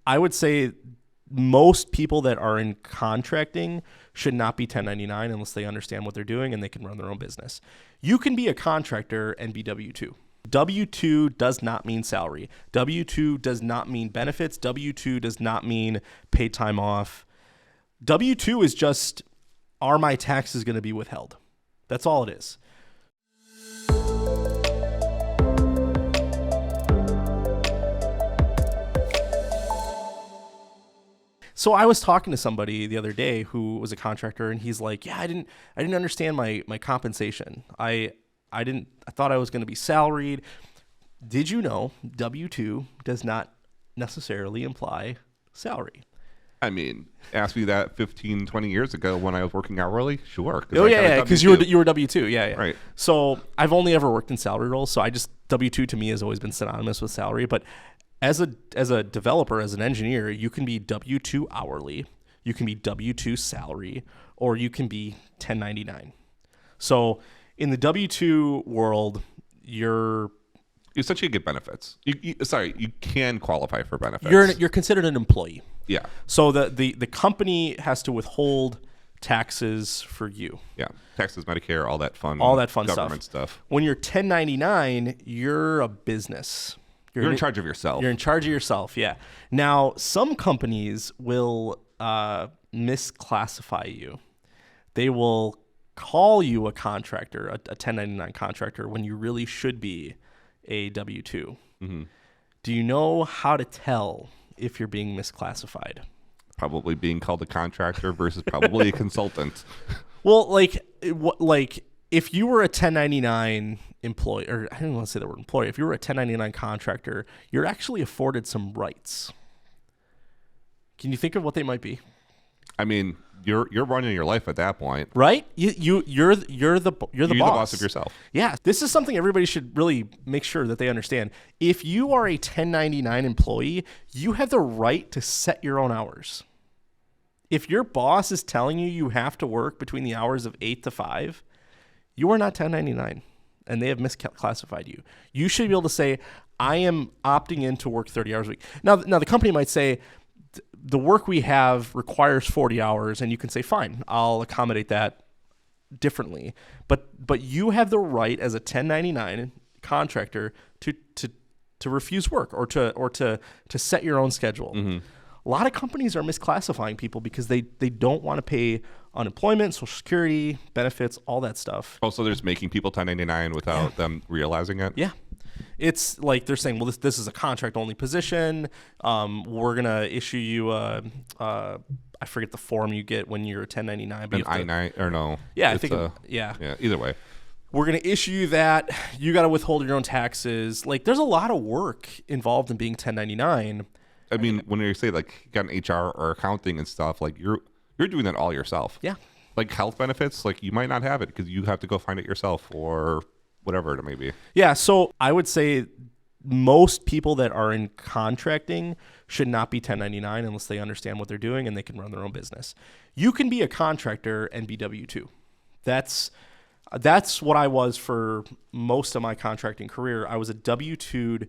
I would say most people that are in contracting should not be 1099 unless they understand what they're doing and they can run their own business. You can be a contractor and be W-2. W-2 does not mean salary. W-2 does not mean benefits. W-2 does not mean paid time off. W-2 is just, are my taxes going to be withheld? That's all it is. So I was talking to somebody the other day who was a contractor, and he's like, "Yeah, I didn't understand my compensation. I thought I was going to be salaried." Did you know W-2 does not necessarily imply salary? I mean, ask me that 15, 20 years ago when I was working hourly. Sure. Oh yeah, because you were W-2. Yeah. Right. So I've only ever worked in salary roles, so W-2 to me has always been synonymous with salary, but as a developer, as an engineer, you can be W-2 hourly, you can be W-2 salary, or you can be 1099. So in the W-2 world, you essentially get benefits. You can qualify for benefits. You're considered an employee. Yeah. So the company has to withhold taxes for you. Yeah. Taxes, Medicare, all that fun government stuff. When you're 1099, you're a business. You're in charge of yourself. You're in charge of yourself, yeah. Now, some companies will misclassify you. They will call you a contractor, a 1099 contractor, when you really should be a W-2. Mm-hmm. Do you know how to tell if you're being misclassified? Probably being called a contractor versus probably a consultant. Well, like if you were a 1099 employee, or I don't want to say the word employee, if you were a 1099 contractor, you're actually afforded some rights. Can you think of what they might be? I mean, you're running your life at that point, right? You're the boss of yourself. Yeah, this is something everybody should really make sure that they understand. If you are a 1099 employee, you have the right to set your own hours. If your boss is telling you have to work between the hours of 8 to 5, you are not 1099. And they have misclassified you. You should be able to say, I am opting in to work 30 hours a week. Now the company might say, the work we have requires 40 hours, and you can say, fine, I'll accommodate that differently. But you have the right as a 1099 contractor to refuse work or to set your own schedule. Mm-hmm. A lot of companies are misclassifying people because they don't want to pay unemployment, Social Security, benefits, all that stuff. Oh, so they're just making people 1099 without them realizing it? Yeah. It's like they're saying, well, this is a contract-only position. We're going to issue you I forget the form you get when you're a 1099. But an I-9, or no? Yeah, I think, yeah. Yeah, either way. We're going to issue you that. You got to withhold your own taxes. Like, there's a lot of work involved in being 1099. I mean, when you say like you got an HR or accounting and stuff, like you're doing that all yourself. Yeah. Like health benefits, like you might not have it because you have to go find it yourself or whatever it may be. Yeah. So I would say most people that are in contracting should not be 1099 unless they understand what they're doing and they can run their own business. You can be a contractor and be W-2. That's what I was for most of my contracting career. I was a W-2'd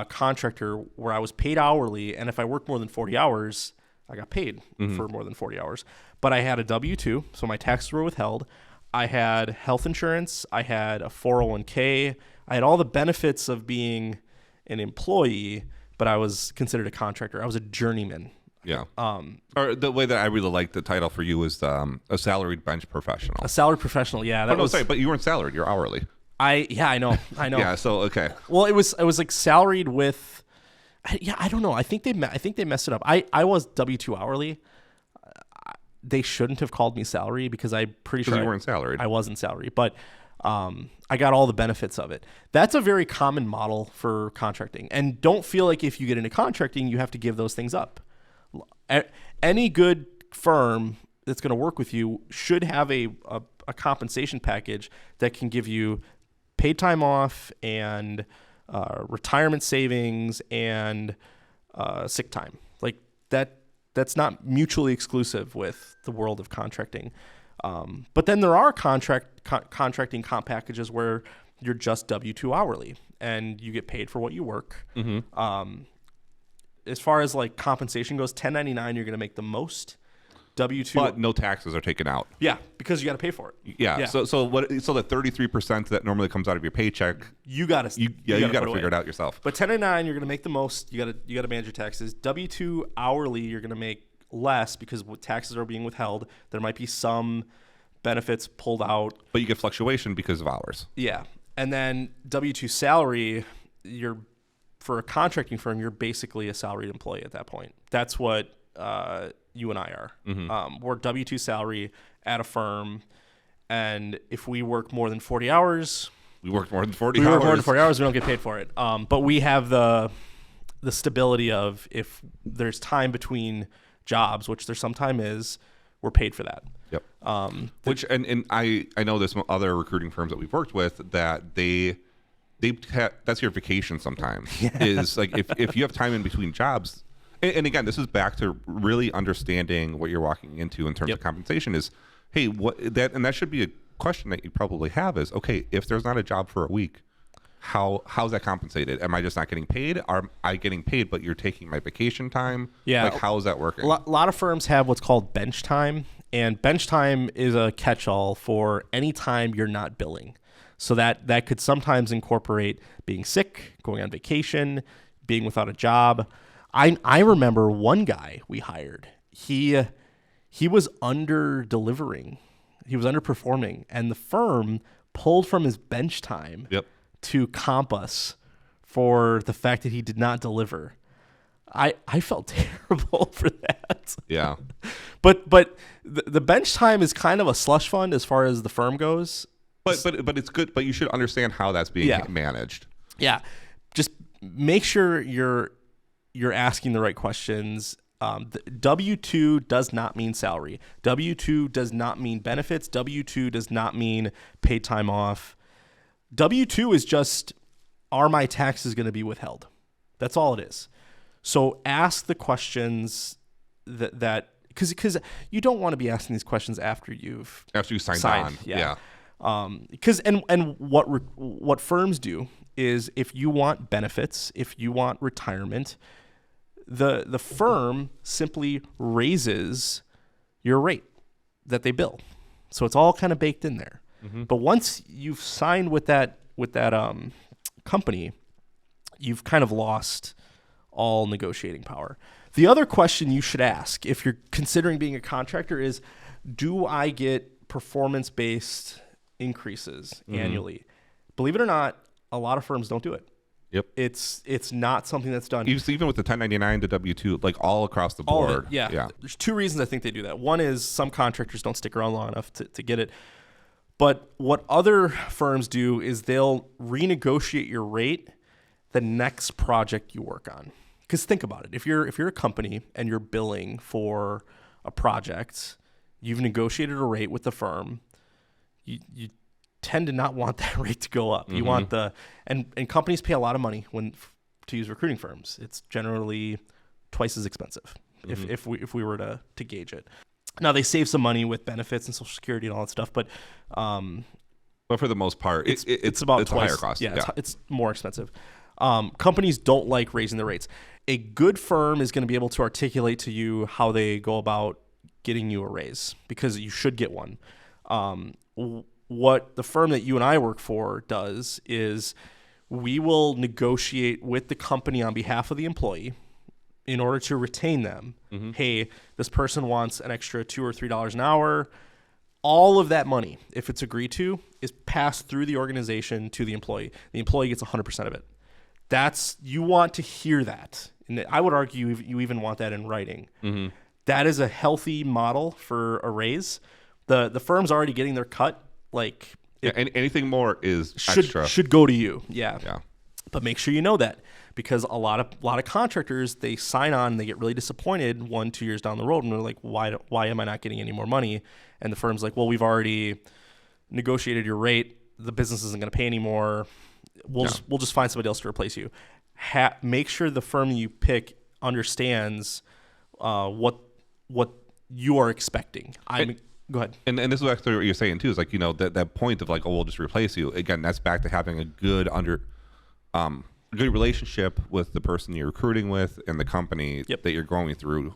contractor where I was paid hourly, and if I worked more than 40 hours, I got paid for more than 40 hours. But I had a W-2, so my taxes were withheld. I had health insurance. I had a 401k. I had all the benefits of being an employee, but I was considered a contractor. I was a journeyman. Yeah. Or the way that I really liked the title for you was a salaried bench professional. A salaried professional, yeah. But you weren't salaried. You're hourly. I know. Yeah. So okay. Well, it was like salaried with. I don't know. I think they messed it up. I was W-2 hourly. They shouldn't have called me salary because I'm pretty sure you weren't salaried. I wasn't salary, but I got all the benefits of it. That's a very common model for contracting. And don't feel like if you get into contracting, you have to give those things up. Any good firm that's going to work with you should have a compensation package that can give you paid time off and retirement savings and sick time. Like that's not mutually exclusive with the world of contracting. But then there are contracting comp packages where you're just W-2 hourly and you get paid for what you work. Mm-hmm. as far as like compensation goes, 1099 you're going to make the most. W2, But no taxes are taken out. yeah, because you got to pay for it. Yeah. Yeah. So the 33% that normally comes out of your paycheck, You got to you got to put away. figure it out yourself. But 1099 you're going to make the most. You got to manage your taxes. W2 hourly you're going to make less because taxes are being withheld. There might be some benefits pulled out. But you get fluctuation because of hours. Yeah. And then W2 salary, for a contracting firm, you're basically a salaried employee at that point. That's what you and I are. We're W2 salary at a firm, and if we work more than 40 hours, We work more than 40 we hours. work more than 40 hours, we don't get paid for it. But we have the stability of if there's time between jobs, which there sometime is, we're paid for that. Yep. Which and I know there's some other recruiting firms that we've worked with that that's your vacation sometimes. Is like if you have time in between jobs, and again, this is back to really understanding what you're walking into in terms of compensation. Is hey, that should be a question that you probably have is okay, if there's not a job for a week, how's that compensated? Am I just not getting paid? Are I getting paid but you're taking my vacation time? Yeah. Like how is that working? A lot of firms have what's called bench time, and bench time is a catch-all for any time you're not billing. So that could sometimes incorporate being sick, going on vacation, being without a job. I remember one guy we hired. He was under delivering. He was underperforming, and the firm pulled from his bench time Yep. to comp us for the fact that he did not deliver. I felt terrible for that. Yeah. But the bench time is kind of a slush fund as far as the firm goes. But it's good. But you should understand how that's being managed. Yeah, just make sure you're asking the right questions. W-2 does not mean salary. W-2 does not mean benefits. W-2 does not mean paid time off. W-2 is just, are my taxes going to be withheld? That's all it is. So ask the questions that because you don't want to be asking these questions after you signed on. Yeah. Because and what firms do is if you want benefits, if you want retirement, the firm simply raises your rate that they bill. So it's all kind of baked in there. But once you've signed with that company, you've kind of lost all negotiating power. The other question you should ask if you're considering being a contractor is, do I get performance-based increases annually? Believe it or not, a lot of firms don't do it. Yep. It's not something that's done. Even with the 1099 to W-2, like all across the All board. of it, yeah. There's two reasons I think they do that. One is some contractors don't stick around long enough to get it. But what other firms do is they'll renegotiate your rate the next project you work on. Because think about it. If you're a company and you're billing for a project, you've negotiated a rate with the firm, you tend to not want that rate to go up. You want and companies pay a lot of money to use recruiting firms. It's generally twice as expensive if we were to gauge it. Now they save some money with benefits and Social Security and all that stuff, but for the most part, it's about it's twice. a higher cost. Yeah, it's more expensive. Companies don't like raising the rates. A good firm is going to be able to articulate to you how they go about getting you a raise because you should get one. What the firm that you and I work for does is we will negotiate with the company on behalf of the employee in order to retain them. Hey, this person wants an extra $2 or $3 an hour. All of that money, if it's agreed to, is passed through the organization to the employee. The employee gets 100% of it. You want to hear that. And I would argue you even want that in writing. That is a healthy model for a raise. The firm's already getting their cut. Anything more is extra. Should go to you. Yeah. Yeah. But make sure you know that because a lot of contractors, they sign on and they get really disappointed 1-2 years down the road and they're like, why am I not getting any more money? And the firm's like, well, we've already negotiated your rate. The business isn't going to pay anymore. We'll just find somebody else to replace you. Make sure the firm you pick understands what you are expecting. Go ahead. And this is actually what you're saying too. Is that point of we'll just replace you. Again, that's back to having a good a good relationship with the person you're recruiting with and the company Yep. that you're going through,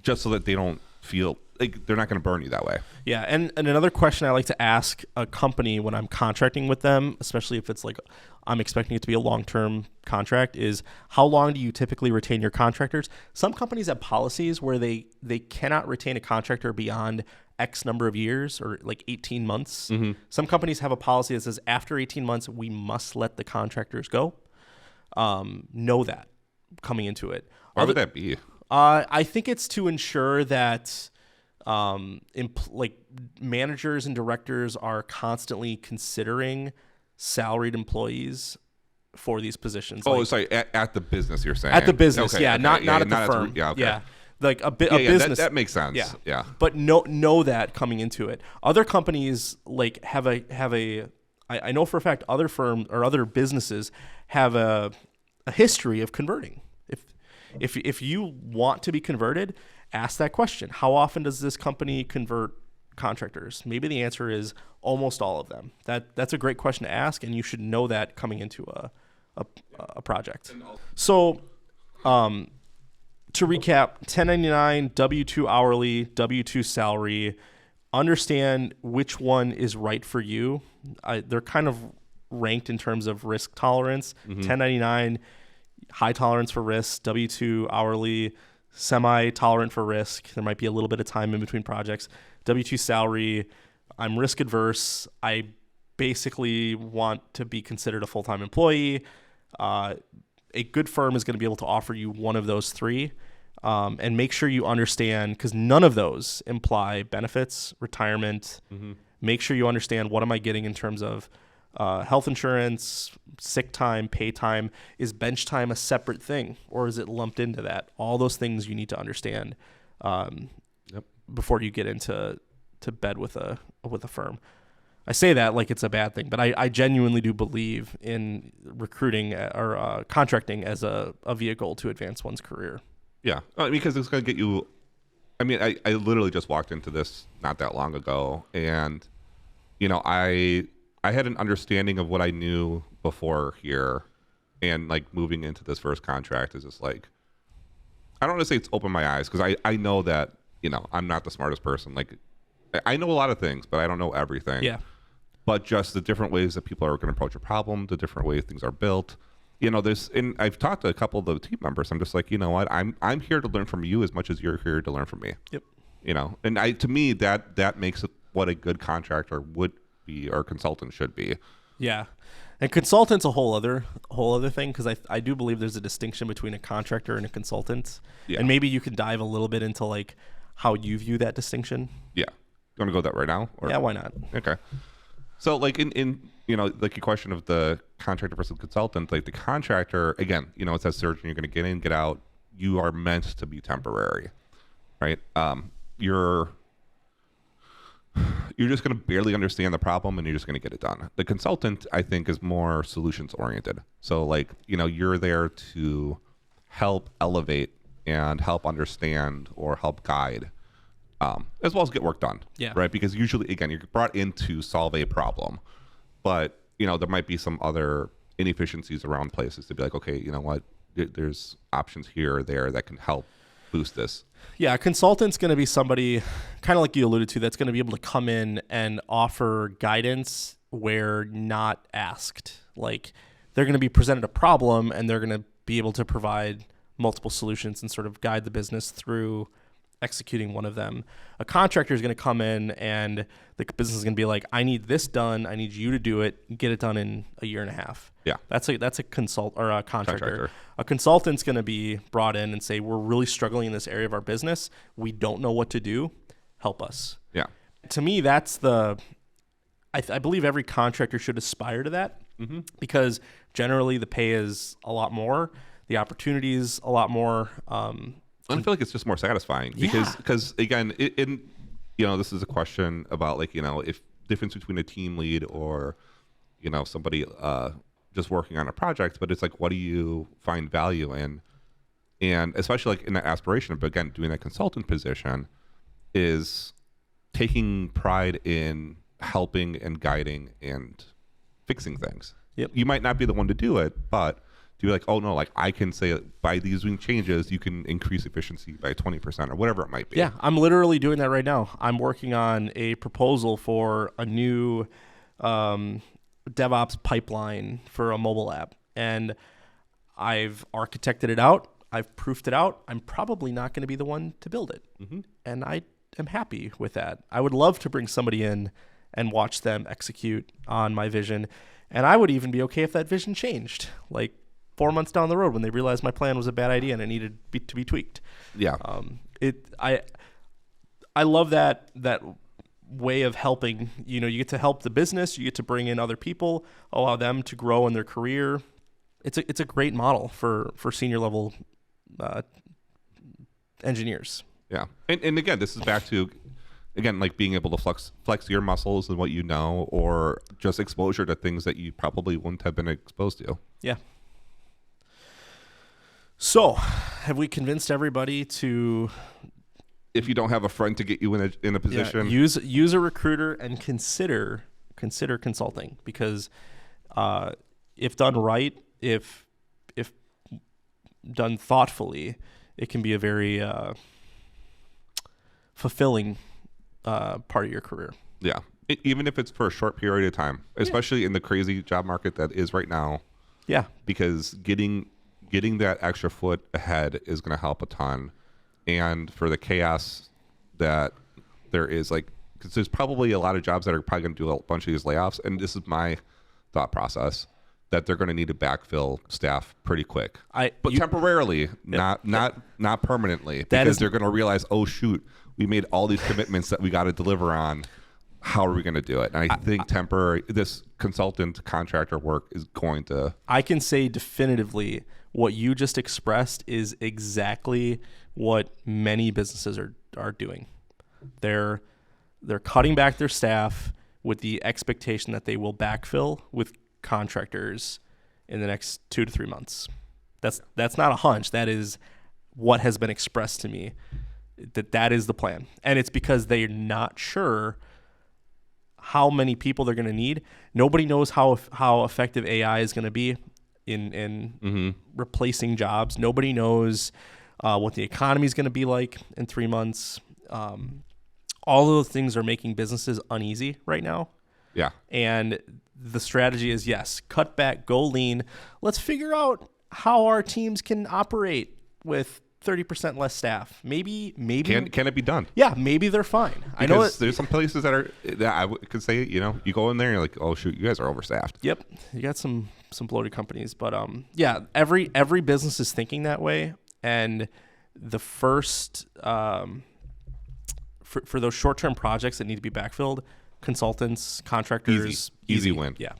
just so that they don't feel like they're not going to burn you that way. Yeah, and another question I like to ask a company when I'm contracting with them, especially if it's like I'm expecting it to be a long-term contract, is how long do you typically retain your contractors? Some companies have policies where they cannot retain a contractor beyond X number of years or like 18 months. Some companies have a policy that says after 18 months, we must let the contractors go. Know that coming into it. Why would that be? I think it's to ensure that like managers and directors are constantly considering salaried employees for these positions. Oh, like, sorry, at the business you're saying. at the business, Okay, yeah, okay, not at the not firm. yeah, okay. Yeah, like a Yeah, business. that makes sense. Yeah. Yeah. But know that coming into it. Other companies like have a I know for a fact other firms or other businesses have a history of converting. If you want to be converted, ask that question. How often does this company convert contractors? Maybe the answer is almost all of them. That's a great question to ask, and you should know that coming into a project. So, to recap, 1099, W-2 hourly, W-2 salary. Understand which one is right for you. They're kind of ranked in terms of risk tolerance. 1099, high tolerance for risk. W-2 hourly, semi-tolerant for risk. There might be a little bit of time in between projects. W-2 salary, I'm risk adverse. I basically want to be considered a full-time employee. A good firm is going to be able to offer you one of those three. And make sure you understand, because none of those imply benefits, retirement. Make sure you understand, what am I getting in terms of health insurance, sick time, pay time. Is bench time a separate thing, or is it lumped into that? All those things you need to understand before you get into bed with a firm. I say that like it's a bad thing, but I genuinely do believe in recruiting or contracting as a vehicle to advance one's career. Yeah, because it's going to get you. I mean, I literally just walked into this not that long ago, and I had an understanding of what I knew before here, and like moving into this first contract is just like, I don't want to say it's opened my eyes, because I know that I'm not the smartest person. Like, I know a lot of things, but I don't know everything. Yeah. But just the different ways that people are going to approach a problem, the different ways things are built. And I've talked to a couple of the team members. I'm just like, you know what? I'm here to learn from you as much as you're here to learn from me. Yep. And to me that makes it what a good contractor would be or consultant should be. Yeah. And consultant's a whole other thing, because I do believe there's a distinction between a contractor and a consultant. Yeah. And maybe you could dive a little bit into like how you view that distinction. Yeah. You want to go that right now? Yeah, why not? Okay. So like in like your question of the contractor versus consultant, like the contractor, again, it says surgeon, you're going to get in, get out. You are meant to be temporary, right? You're just going to barely understand the problem, and you're just going to get it done. The consultant, I think, is more solutions oriented. So like, you're there to help elevate and help understand or help guide, as well as get work done. Yeah. Right. Because usually, again, you're brought in to solve a problem, but there might be some other inefficiencies around places to be like, okay, you know what? There's options here or there that can help boost this. Yeah, a consultant's going to be somebody, kind of like you alluded to, that's going to be able to come in and offer guidance where not asked. Like, they're going to be presented a problem, and they're going to be able to provide multiple solutions and sort of guide the business through executing one of them. A contractor is going to come in, and the business is going to be like, I need this done. I need you to do it. Get it done in a year and a half. Yeah. That's a consult or a contractor. A consultant's going to be brought in and say, we're really struggling in this area of our business. We don't know what to do. Help us. Yeah. To me, that's I believe every contractor should aspire to that, because generally the pay is a lot more. The opportunity is a lot more. I feel like it's just more satisfying because again, this is a question about like, if difference between a team lead or, somebody just working on a project, but it's like, what do you find value in? And especially like in that aspiration, but again, doing that consultant position is taking pride in helping and guiding and fixing things. Yep. You might not be the one to do it, but to be like, oh no, like I can say by these changes, you can increase efficiency by 20% or whatever it might be. Yeah, I'm literally doing that right now. I'm working on a proposal for a new DevOps pipeline for a mobile app, and I've architected it out. I've proofed it out. I'm probably not going to be the one to build it, and I am happy with that. I would love to bring somebody in and watch them execute on my vision, and I would even be okay if that vision changed, like 4 months down the road when they realized my plan was a bad idea and it needed to be tweaked. Yeah. I love that way of helping. You get to help the business. You get to bring in other people, allow them to grow in their career. It's a great model for senior level engineers. Yeah. And again, this is back to, like being able to flex your muscles and what you know, or just exposure to things that you probably wouldn't have been exposed to. Yeah. So, have we convinced everybody to? If you don't have a friend to get you in a position, use a recruiter and consider consulting, because if done right, if done thoughtfully, it can be a very fulfilling part of your career. Yeah, even if it's for a short period of time, especially in the crazy job market that is right now. Yeah, because getting that extra foot ahead is going to help a ton. And for the chaos that there is, because there's probably a lot of jobs that are probably going to do a bunch of these layoffs. And this is my thought process, that they're going to need to backfill staff pretty quick. Temporarily, not permanently, because they're going to realize, oh shoot, we made all these commitments that we got to deliver on. How are we going to do it? And I think this consultant contractor work is going to. I can say definitively what you just expressed is exactly what many businesses are doing. They're cutting back their staff with the expectation that they will backfill with contractors in the next 2 to 3 months. That's not a hunch. That is what has been expressed to me. That is the plan, and it's because they're not sure how many people they're going to need. Nobody knows how effective AI is going to be in replacing jobs. Nobody knows what the economy is going to be like in 3 months. All of those things are making businesses uneasy right now. Yeah. And the strategy is, yes, cut back, go lean. Let's figure out how our teams can operate with 30% less staff. Maybe can it be done? Yeah, maybe they're fine. Because I know there's some places that I could say, you go in there and you're like, oh shoot, you guys are overstaffed. Yep, you got some bloated companies, but yeah, every business is thinking that way, and the first for those short-term projects that need to be backfilled, consultants, contractors, easy win. Yeah.